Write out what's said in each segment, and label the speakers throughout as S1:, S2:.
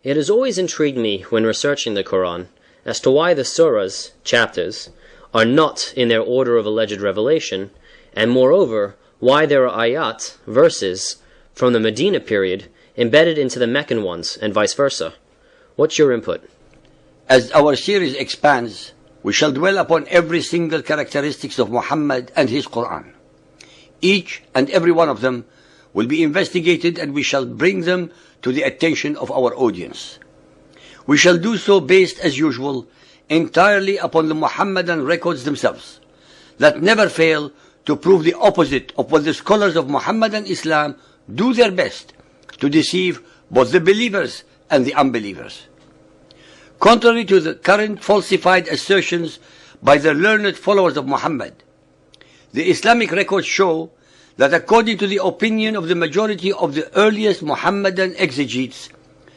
S1: It has always intrigued me when researching the Quran as to why the surahs, chapters, are not in their order of alleged revelation, and moreover, why there are ayat, verses, from the Medina period embedded into the Meccan ones, and vice versa. What's your input?
S2: As our series expands, we shall dwell upon every single characteristics of Muhammad and his Quran. Each and every one of them will be investigated, and we shall bring them to the attention of our audience. We shall do so based, as usual, entirely upon the Muhammadan records themselves, that never fail to prove the opposite of what the scholars of Muhammadan Islam do their best to deceive both the believers and the unbelievers. Contrary to the current falsified assertions by the learned followers of Muhammad, the Islamic records show that according to the opinion of the majority of the earliest Muhammadan exegetes,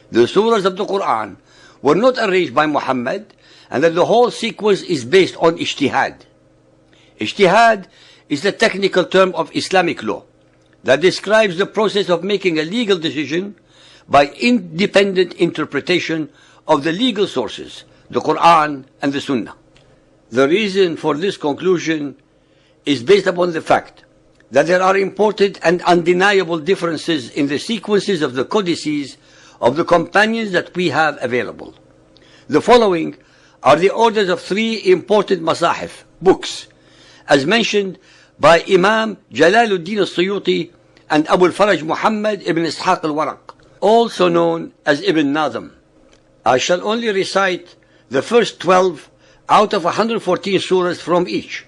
S2: the surahs of the Quran were not arranged by Muhammad, and that the whole sequence is based on ijtihad. Ijtihad is the technical term of Islamic law that describes the process of making a legal decision by independent interpretation of the legal sources, the Quran and the Sunnah. The reason for this conclusion is based upon the fact that there are important and undeniable differences in the sequences of the codices of the companions that we have available. The following are the orders of three important masahif, books, as mentioned by Imam Jalaluddin al-Suyuti and Abu al-Faraj Muhammad ibn Ishaq al-Waraq, also known as Ibn Nazm. I shall only recite the first 12 out of 114 surahs from each,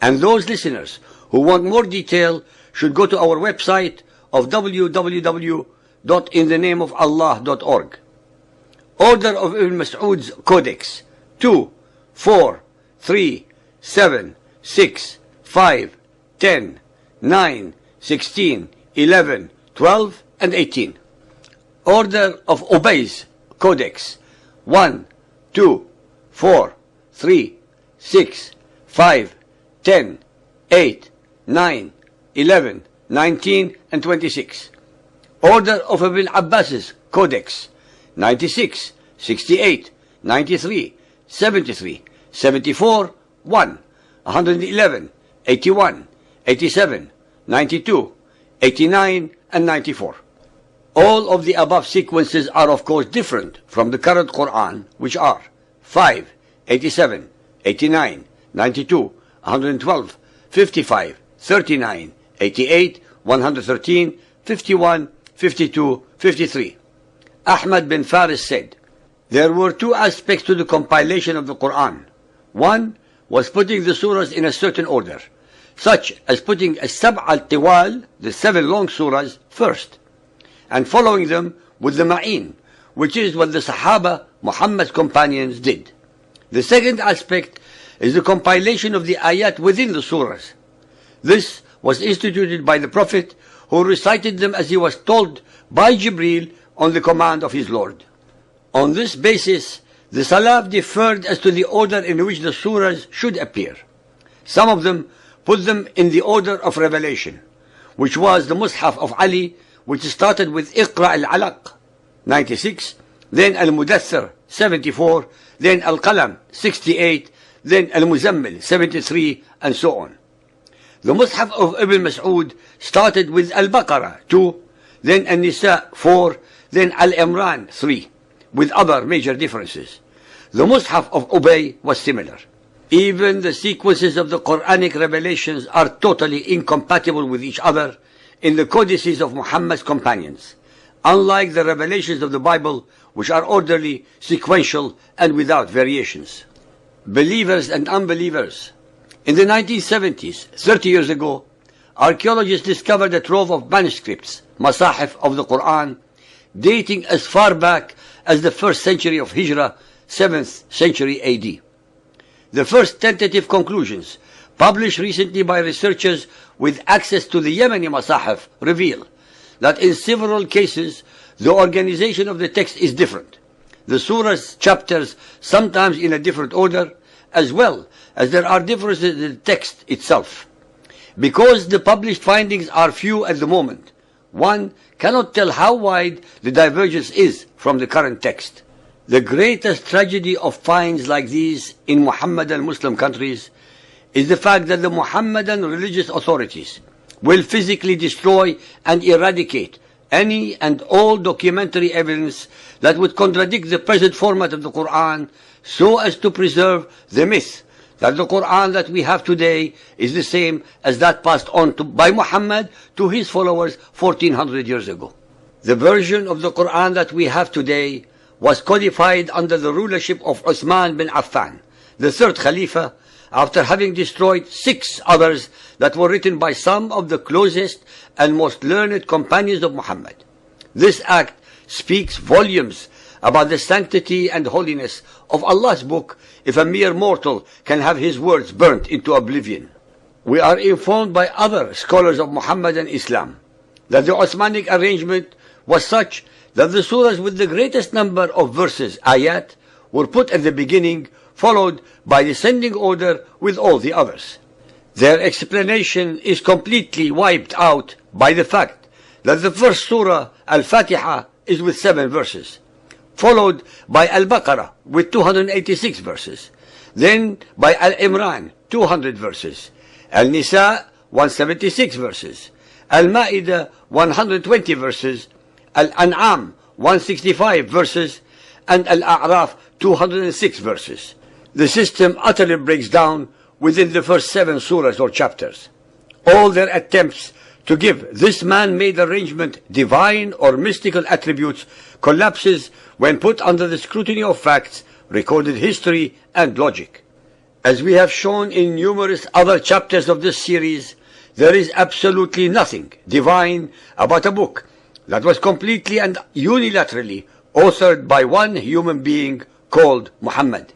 S2: and those listeners who want more detail should go to our website of www.inthenameofallah.org. Order of Ibn Mas'ud's Codex: 2, 4, 3, 7, 6, 5, 10, 9, 16, 11, 12, and 18. Order of Ubay's Codex: 1, 2, 4, 3, 6, 5, 10, 8, 9, 11, 19, and 26. Order of Ibn Abbas's Codex: 96, 68, 93, 73, 74, 1, 111, 81, 87, 92, 89, and 94. All of the above sequences are of course different from the current Quran, which are 5, 87, 89, 92, 112, 55, 39, 88, 113, 51, 52, 53. Ahmad bin Faris said, there were two aspects to the compilation of the Quran. One was putting the surahs in a certain order, such as putting as-sab' al-tiwal, the 7 long surahs, first, and following them with the ma'in, which is what the Sahaba, Muhammad's companions, did. The second aspect is the compilation of the ayat within the surahs. This was instituted by the Prophet, who recited them as he was told by Jibreel on the command of his Lord. On this basis, the Salaf differed as to the order in which the surahs should appear. Some of them put them in the order of revelation, which was the Mus'haf of Ali, which started with Iqra al-Alaq, 96, then Al-Mudaththir, 74, then Al-Qalam, 68, then Al-Muzammil, 73, and so on. The Mus'haf of Ibn Mas'ud started with Al-Baqarah, 2, then An-Nisa, 4, then Al-Imran, 3, with other major differences. The Mus'haf of Ubay was similar. Even the sequences of the Quranic revelations are totally incompatible with each other in the codices of Muhammad's companions, unlike the revelations of the Bible, which are orderly, sequential, and without variations. Believers and unbelievers. In the 1970s, 30 years ago, archaeologists discovered a trove of manuscripts, masahif of the Quran, dating as far back as the 1st century of Hijrah, 7th century AD. The first tentative conclusions, published recently by researchers with access to the Yemeni masahif, reveal that in several cases the organization of the text is different. The surah's chapters sometimes in a different order, as well as there are differences in the text itself. Because the published findings are few at the moment, one cannot tell how wide the divergence is from the current text. The greatest tragedy of finds like these in Muhammadan Muslim countries is the fact that the Muhammadan religious authorities will physically destroy and eradicate any and all documentary evidence that would contradict the present format of the Quran, so as to preserve the myth that the Quran that we have today is the same as that passed on by Muhammad to his followers 1400 years ago. The version of the Quran that we have today was codified under the rulership of Uthman bin Affan, the third Khalifa, after having destroyed 6 others that were written by some of the closest and most learned companions of Muhammad. This act speaks volumes about the sanctity and holiness of Allah's book if a mere mortal can have his words burnt into oblivion. We are informed by other scholars of Muhammadan Islam that the Uthmanic arrangement was such that the surahs with the greatest number of verses, ayat, were put at the beginning, followed by descending order with all the others. Their explanation is completely wiped out by the fact that the first surah, Al-Fatiha, is with 7 verses, followed by Al-Baqarah with 286 verses, then by Al-Imran, 200 verses, Al-Nisa, 176 verses, Al-Ma'idah, 120 verses, Al-An'am, 165 verses, and Al-A'raf, 206 verses. The system utterly breaks down within the first 7 surahs or chapters. All their attempts to give this man-made arrangement divine or mystical attributes collapses when put under the scrutiny of facts, recorded history, and logic. As we have shown in numerous other chapters of this series, there is absolutely nothing divine about a book that was completely and unilaterally authored by one human being called Muhammad.